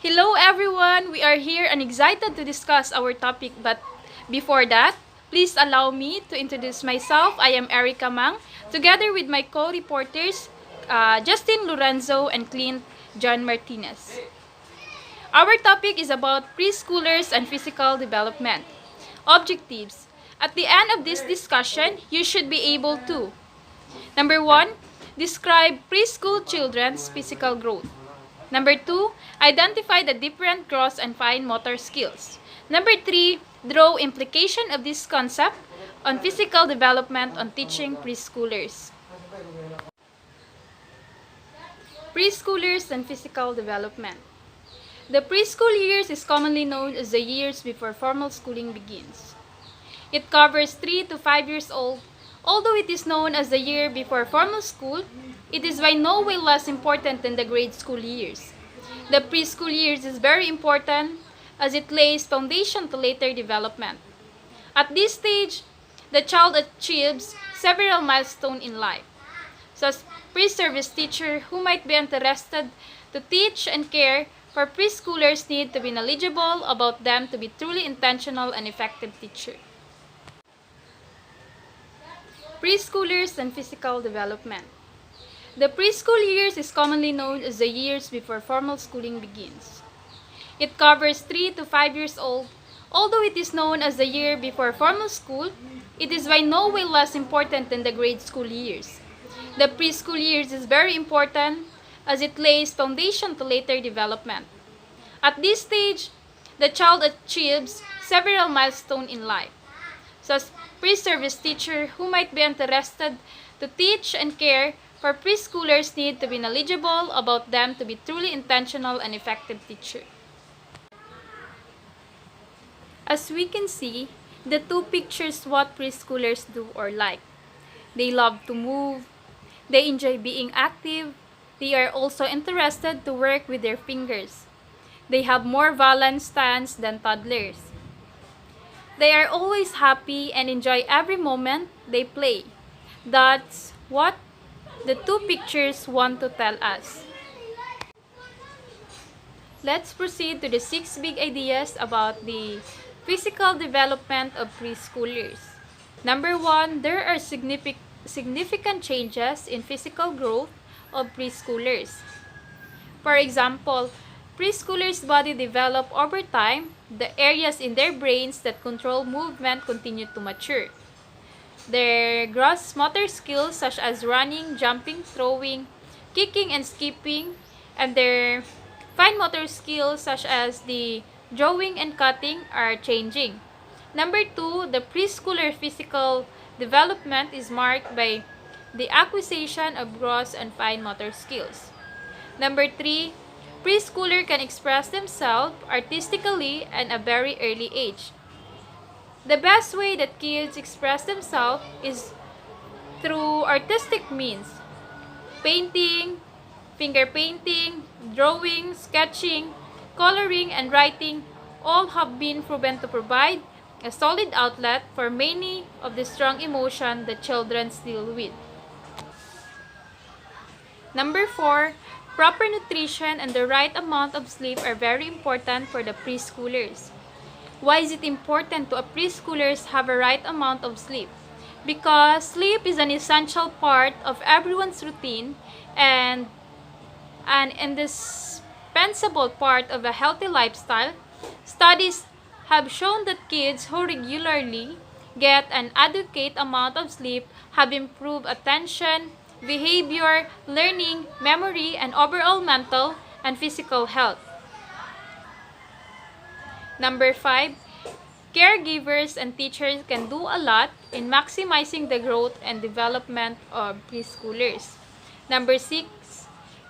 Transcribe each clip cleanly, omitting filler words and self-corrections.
Hello everyone! We are here and excited to discuss our topic, but before that, please allow me to introduce myself. I am Erica Mang, together with my co-reporters, Justin Lorenzo and Clint John Martinez. Our topic is about preschoolers and physical development. Objectives. At the end of this discussion, you should be able to: Number 1, describe preschool children's physical growth. Number 2, identify the different gross and fine motor skills. Number 3, draw implication of this concept on physical development on teaching preschoolers. Preschoolers and physical development. The preschool years is commonly known as the years before formal schooling begins. It covers 3 to 5 years old. Although it is known as the year before formal school, it is by no way less important than the grade school years. The preschool years is very important as it lays foundation to later development. At this stage, the child achieves several milestones in life. So as pre-service teacher who might be interested to teach and care for preschoolers need to be knowledgeable about them to be truly intentional and effective teacher. Preschoolers and physical development. The preschool years is commonly known as the years before formal schooling begins. It covers 3 to 5 years old. Although it is known as the year before formal school, it is by no way less important than the grade school years. The preschool years is very important as it lays foundation to later development. At this stage, the child achieves several milestones in life. So as pre-service teacher who might be interested to teach and care for preschoolers need to be knowledgeable about them to be truly intentional and effective teacher. As we can see, the two pictures what preschoolers do or like. They love to move, they enjoy being active, they are also interested to work with their fingers. They have more balance stance than toddlers. They are always happy and enjoy every moment they play. That's what the two pictures want to tell us. Let's proceed to the 6 big ideas about the physical development of preschoolers. Number 1, there are significant changes in physical growth of preschoolers. For example, preschoolers' body develop over time. The areas in their brains that control movement continue to mature. Their gross motor skills such as running, jumping, throwing, kicking, and skipping, and their fine motor skills such as the drawing and cutting are changing. Number 2, the preschooler physical development is marked by the acquisition of gross and fine motor skills. Number 3, preschooler can express themselves artistically at a very early age. The best way that kids express themselves is through artistic means. Painting, finger painting, drawing, sketching, coloring, and writing all have been proven to provide a solid outlet for many of the strong emotions that children deal with. Number 4, proper nutrition and the right amount of sleep are very important for the preschoolers. Why is it important to a preschoolers have a right amount of sleep? Because sleep is an essential part of everyone's routine and an indispensable part of a healthy lifestyle. Studies have shown that kids who regularly get an adequate amount of sleep have improved attention, behavior, learning, memory, and overall mental and physical health. Number 5, caregivers and teachers can do a lot in maximizing the growth and development of preschoolers. Number 6,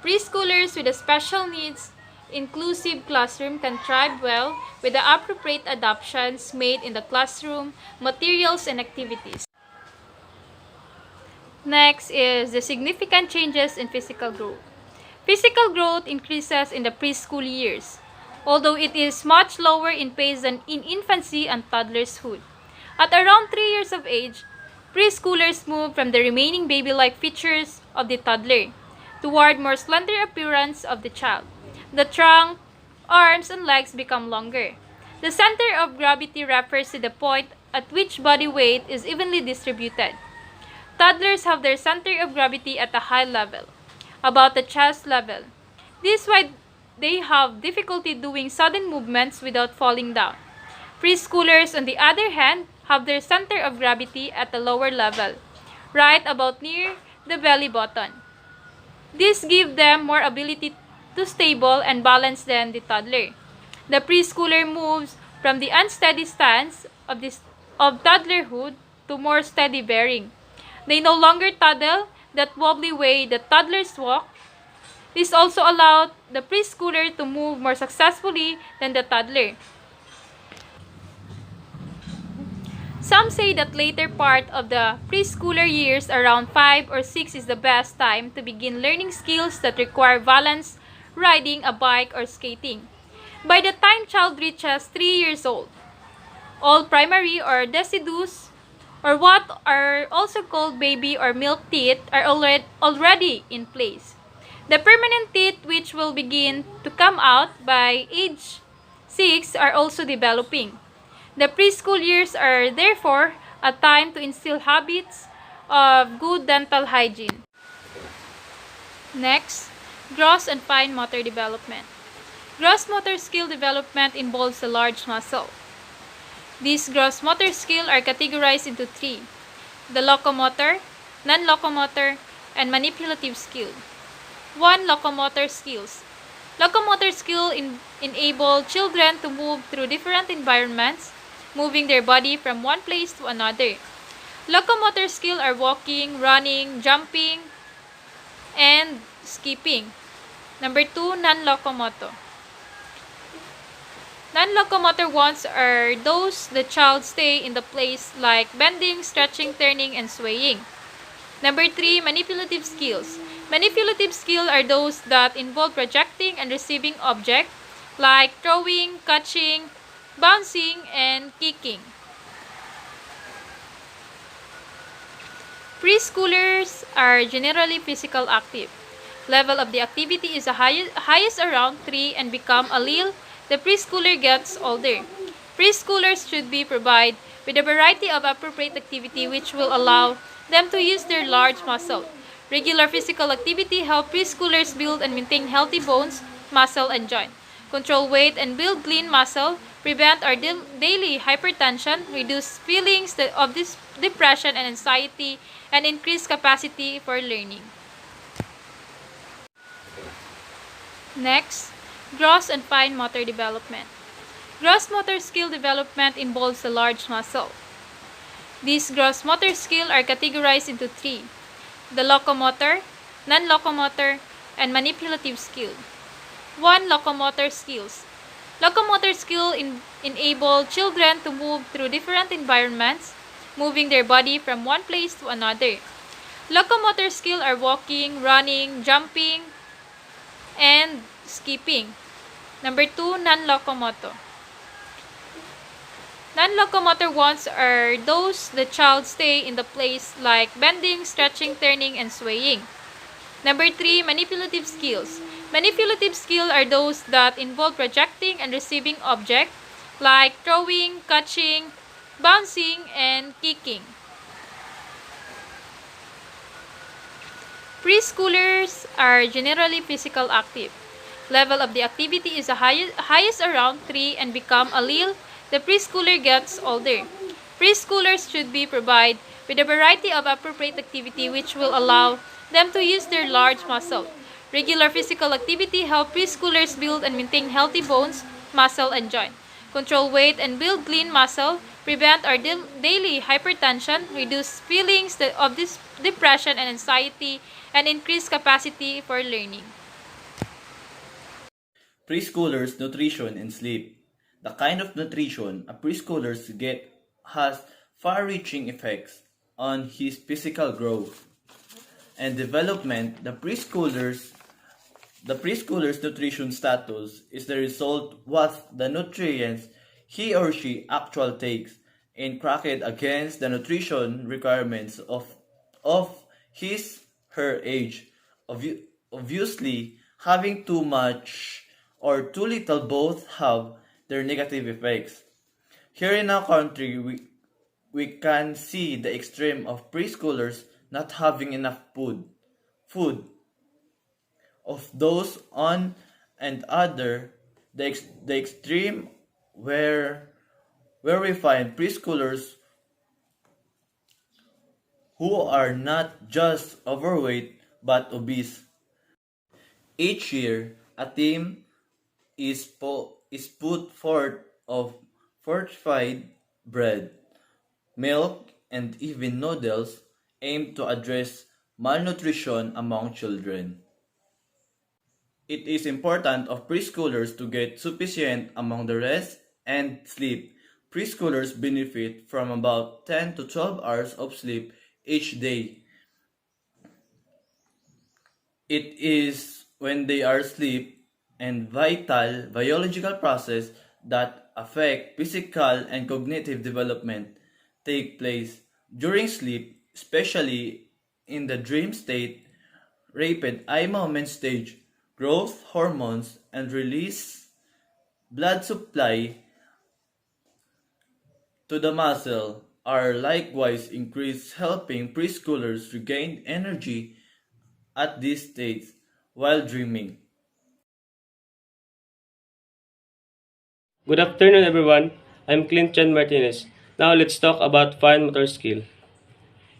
preschoolers with special needs inclusive classroom can thrive well with the appropriate adaptations made in the classroom, materials, and activities. Next is the significant changes in physical growth. Physical growth increases in the preschool years, although it is much lower in pace than in infancy and toddlerhood. At around 3 years of age, preschoolers move from the remaining baby-like features of the toddler toward more slender appearance of the child. The trunk, Arms and legs become longer. The center of gravity refers to the point at which body weight is evenly distributed. Toddlers have their center of gravity at a high level, about the chest level. This is why they have difficulty doing sudden movements without falling down. Preschoolers, on the other hand, have their center of gravity at a lower level, right about near the belly button. This gives them more ability to stable and balance than the toddler. The preschooler moves from the unsteady stance of toddlerhood to more steady bearing. They no longer toddle that wobbly way that toddlers walk. This also allowed the preschooler to move more successfully than the toddler. Some say that later part of the preschooler years, around 5 or 6, is the best time to begin learning skills that require balance, riding a bike or skating. By the time child reaches 3 years old, all primary or deciduous, or what are also called baby or milk teeth, are already in place. The permanent teeth, which will begin to come out by age 6, are also developing. The preschool years are therefore a time to instill habits of good dental hygiene. Next, gross and fine motor development. Gross motor skill development involves the large muscle. These gross motor skills are categorized into three: the locomotor, non-locomotor, and manipulative skill. 1. Locomotor skills. Locomotor skill enable children to move through different environments, moving their body from one place to another. Locomotor skill are walking, running, jumping, and skipping. Number 2, non-locomotor. Non-locomotor ones are those the child stay in the place, like bending, stretching, turning, and swaying. Number 3, manipulative skills. Manipulative skills are those that involve projecting and receiving objects, like throwing, catching, bouncing, and kicking. Preschoolers are generally physical active. Level of the activity is the highest around 3 and become a little the preschooler gets older. Preschoolers should be provided with a variety of appropriate activity which will allow them to use their large muscle. Regular physical activity help preschoolers build and maintain healthy bones, muscle, and joint. Control weight and build lean muscle, prevent our daily hypertension, reduce feelings of depression and anxiety, and increase capacity for learning. Next, gross and fine motor development. Gross motor skill development involves the large muscle. These gross motor skills are categorized into three: the locomotor, non-locomotor, and manipulative skill. 1. Locomotor skills. Locomotor skill enable children to move through different environments, moving their body from one place to another. Locomotor skill are walking, running, jumping, and skipping. Number 2, non-locomotor. Non-locomotor ones are those the child stay in the place, like bending, stretching, turning, and swaying. Number 3, manipulative skills. Manipulative skills are those that involve projecting and receiving objects, like throwing, catching, bouncing, and kicking. Preschoolers are generally physical active. Level of the activity is the highest around 3 and become a little the preschooler gets older. Preschoolers should be provided with a variety of appropriate activity which will allow them to use their large muscle. Regular physical activity help preschoolers build and maintain healthy bones, muscle, and joint. Control weight and build lean muscle, prevent our daily hypertension, reduce feelings of depression and anxiety, and increase capacity for learning. Preschoolers' nutrition and sleep. The kind of nutrition a preschoolers get has far-reaching effects on his physical growth and development. The preschooler's nutrition status is the result what the nutrients he or she actually takes and cracked against the nutrition requirements of his her age. Obviously, having too much or too little both have their negative effects. Here in our country, we can see the extreme of preschoolers not having enough food of those on and other the extreme where we find preschoolers who are not just overweight but obese. Each year, a team is put forth of fortified bread, milk, and even noodles aimed to address malnutrition among children. It is important of preschoolers to get sufficient among the rest and sleep. Preschoolers benefit from about 10 to 12 hours of sleep each day. It is when they are asleep and vital biological process that affect physical and cognitive development take place during sleep, especially in the dream state, rapid eye movement stage, growth hormones and release blood supply to the muscle are likewise increased, helping preschoolers regain energy at these states while dreaming. Good afternoon, everyone. I'm Clinton Martinez. Now let's talk about fine motor skill.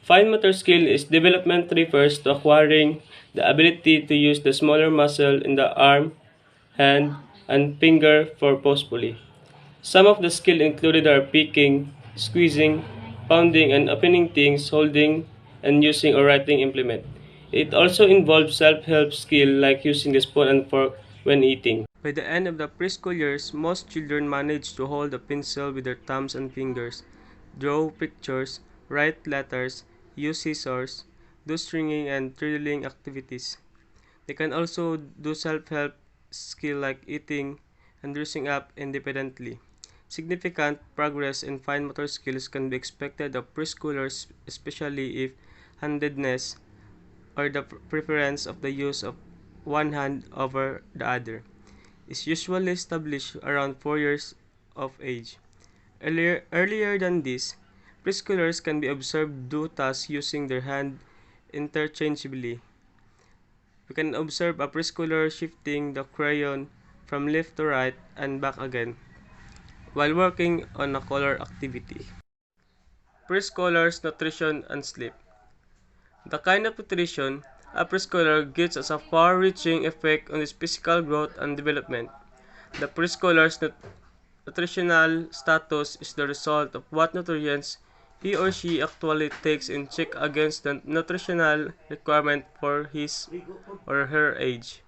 Fine motor skill is development refers to acquiring the ability to use the smaller muscle in the arm, hand, and finger for forcefully. Some of the skill included are picking, squeezing, pounding and opening things, holding, and using or writing implement. It also involves self-help skill like using the spoon and fork when eating. By the end of the preschool years, most children manage to hold a pencil with their thumbs and fingers, draw pictures, write letters, use scissors, do stringing and drilling activities. They can also do self-help skill like eating and dressing up independently. Significant progress in fine motor skills can be expected of preschoolers, especially if handedness or the preference of the use of one hand over the other is usually established around 4 years of age. Earlier than this, preschoolers can be observed do tasks using their hand interchangeably. We can observe a preschooler shifting the crayon from left to right and back again while working on a color activity. Preschoolers' nutrition and sleep. The kind of nutrition a preschooler gets has a far-reaching effect on his physical growth and development. The preschooler's nutritional status is the result of what nutrients he or she actually takes in check against the nutritional requirement for his or her age.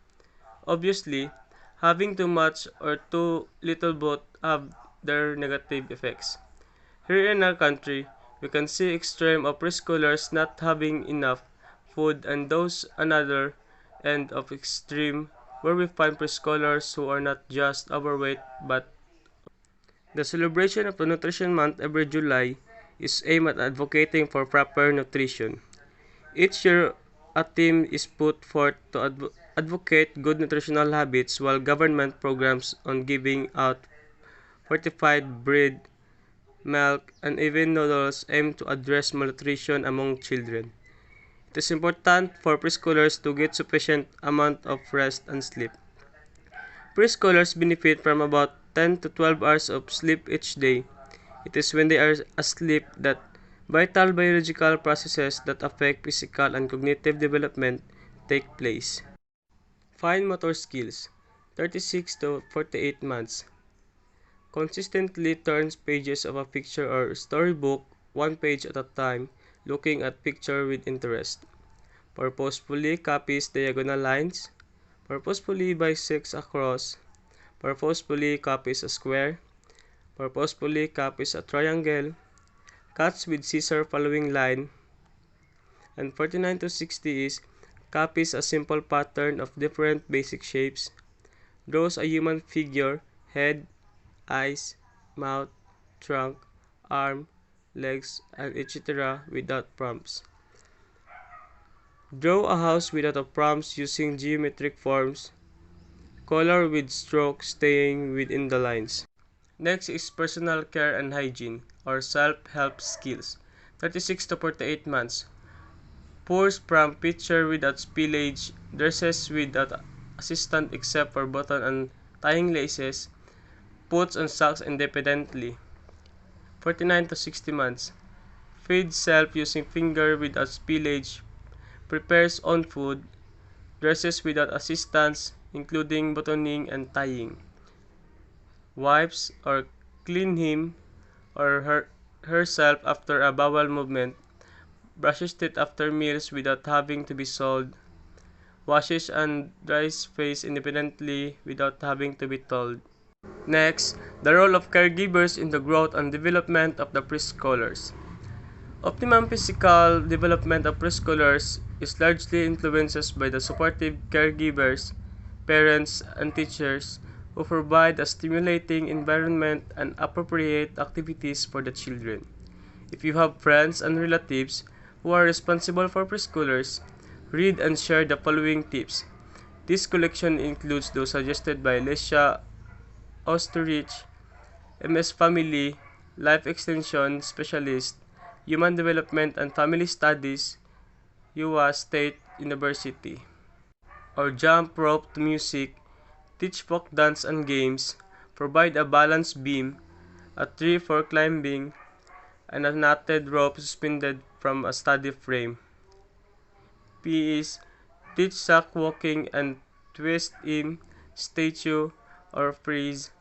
Obviously, having too much or too little both have their negative effects. Here in our country, we can see extreme of preschoolers not having enough food and those another end of extreme where we find preschoolers who are not just overweight but the celebration of the Nutrition Month every July is aimed at advocating for proper nutrition. Each year, a theme is put forth to advocate good nutritional habits while government programs on giving out fortified bread, milk, and even noodles aim to address malnutrition among children. It is important for preschoolers to get sufficient amount of rest and sleep. Preschoolers benefit from about 10 to 12 hours of sleep each day. It is when they are asleep that vital biological processes that affect physical and cognitive development take place. Fine motor skills 36 to 48 months. Consistently turns pages of a picture or storybook one page at a time, looking at picture with interest. Purposefully copies diagonal lines. Purposefully bisects across. Purposefully copies a square. Purposefully copies a triangle. Cuts with scissor following line. And 49 to 60 is copies a simple pattern of different basic shapes. Draws a human figure, head, eyes, mouth, trunk, arm, legs, and etc. without prompts. Draw a house without a prompts using geometric forms. color with stroke staying within the lines. Next is personal care and hygiene, or self-help skills. 36 to 48 months. Pours from pitcher without spillage, dresses without assistant except for button and tying laces, puts on socks independently. 49 to 60 months. Feeds self using finger without spillage, prepares own food, dresses without assistance, including buttoning and tying. Wipes or clean him or herself after a bowel movement, brushes teeth after meals without having to be sold, washes and dries face independently without having to be told. Next, the role of caregivers in the growth and development of the preschoolers. Optimum physical development of preschoolers is largely influenced by the supportive caregivers, parents, and teachers who provide a stimulating environment and appropriate activities for the children. If you have friends and relatives who are responsible for preschoolers, read and share the following tips. This collection includes those suggested by Lesia Osterich, MS Family, Life Extension Specialist, Human Development and Family Studies, Iowa State University. Or jump rope to music, teach folk dance and games, provide a balance beam, a tree for climbing, and a knotted rope suspended from a study frame. P is teach sack walking and twist in, statue, or freeze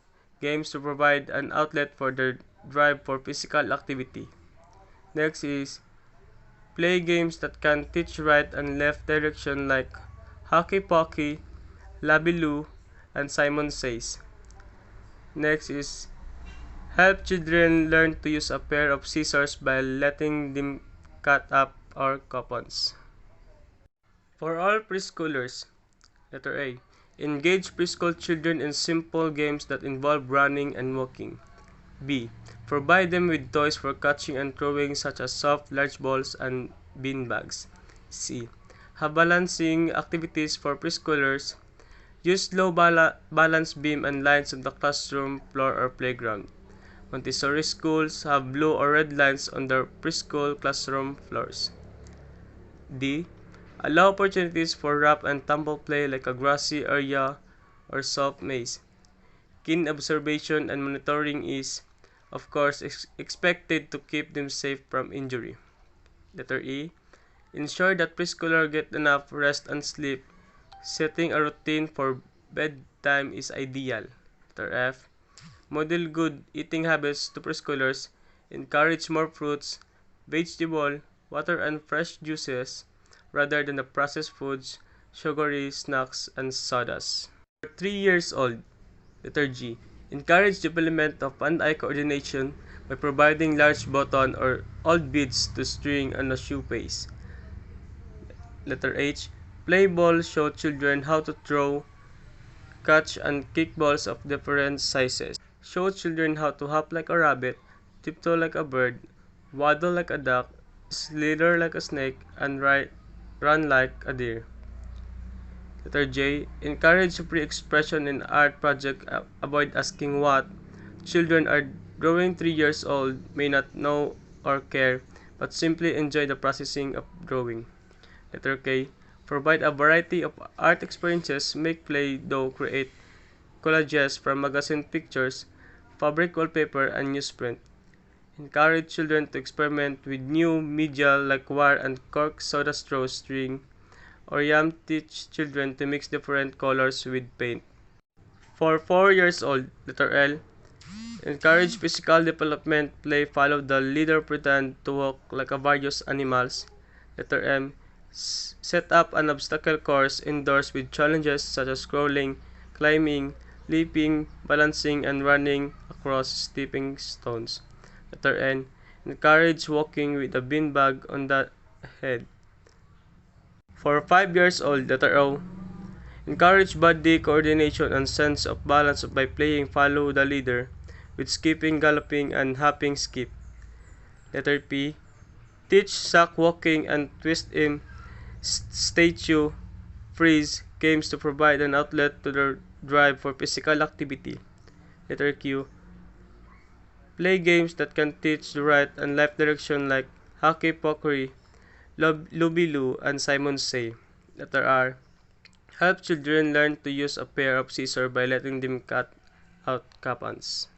games to provide an outlet for their drive for physical activity. Next is play games that can teach right and left direction like Hockey Pocky, Labiloo, and Simon Says. Next is help children learn to use a pair of scissors by letting them cut up or coupons. For all preschoolers, letter A. Engage preschool children in simple games that involve running and walking. B. Provide them with toys for catching and throwing such as soft, large balls and bean bags. C. Have balancing activities for preschoolers. Use low balance beam and lines on the classroom floor or playground. Montessori schools have blue or red lines on their preschool classroom floors. D. Allow opportunities for rough and tumble play like a grassy area or soft maze. Keen observation and monitoring is, of course, expected to keep them safe from injury. Letter E. Ensure that preschoolers get enough rest and sleep. Setting a routine for bedtime is ideal. Letter F. Model good eating habits to preschoolers. Encourage more fruits, vegetable, water and fresh juices rather than the processed foods, sugary snacks, and sodas. For 3 years old, letter G. Encourage development of hand-eye coordination by providing large button or old beads to string on a shoe base. Letter H. Play ball show children how to throw, catch, and kick balls of different sizes. Show children how to hop like a rabbit, tiptoe like a bird, waddle like a duck, slither like a snake, and run like a deer. Letter J. Encourage free expression in art project. Avoid asking what. Children are drawing 3 years old may not know or care, but simply enjoy the processing of drawing. Letter K. Provide a variety of art experiences. Make play-doh, create collages from magazine pictures, fabric wallpaper, and newsprint. Encourage children to experiment with new media like wire and cork soda straw string, or teach children to mix different colors with paint. For 4 years old, letter L, encourage physical development, play, follow the leader, pretend to walk like a various animals. Letter M, set up an obstacle course indoors with challenges such as crawling, climbing, leaping, balancing, and running across stepping stones. Letter N, encourage walking with a beanbag on the head. For 5 years old, letter O, encourage body coordination and sense of balance by playing follow the leader with skipping, galloping, and hopping skip. Letter P, teach sack walking and twist in, statue, freeze games to provide an outlet to their drive for physical activity. Letter Q. Play games that can teach the right and life direction like hockey pokey, lubilu, and Simon Say. Letter R. Help children learn to use a pair of scissors by letting them cut out coupons.